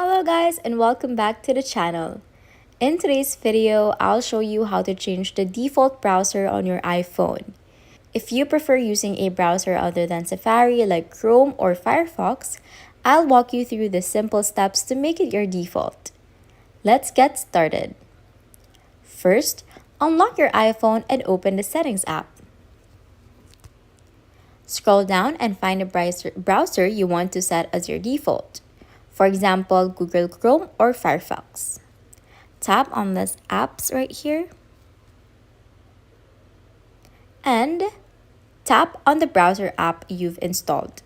Hello guys and welcome back to the channel. In today's video, I'll show you how to change the default browser on your iPhone. If you prefer using a browser other than Safari like Chrome or Firefox, I'll walk you through the simple steps to make it your default. Let's get started. First, unlock your iPhone and open the Settings app. Scroll down and find the browser you want to set as your default. For example, Google Chrome or Firefox. Tap on this apps right here and tap on the browser app you've installed.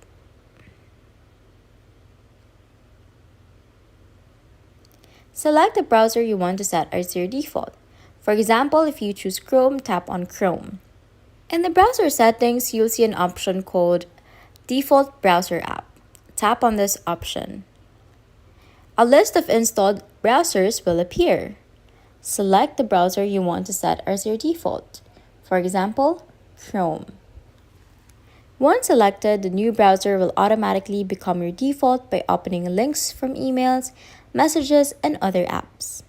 Select the browser you want to set as your default. For example, if you choose Chrome, tap on Chrome. In the browser settings, you'll see an option called Default Browser App. Tap on this option. A list of installed browsers will appear. Select the browser you want to set as your default. For example, Chrome. Once selected, the new browser will automatically become your default by opening links from emails, messages, and other apps.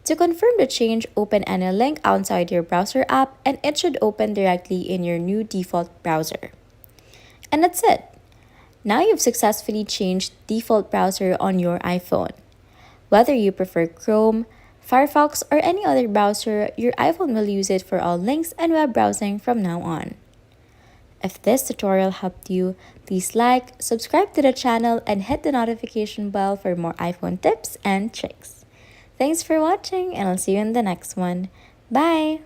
To confirm the change, open any link outside your browser app and it should open directly in your new default browser. And that's it. Now you've successfully changed default browser on your iPhone. Whether you prefer Chrome, Firefox, or any other browser, your iPhone will use it for all links and web browsing from now on. If this tutorial helped you, please like, subscribe to the channel, and hit the notification bell for more iPhone tips and tricks. Thanks for watching, and I'll see you in the next one. Bye!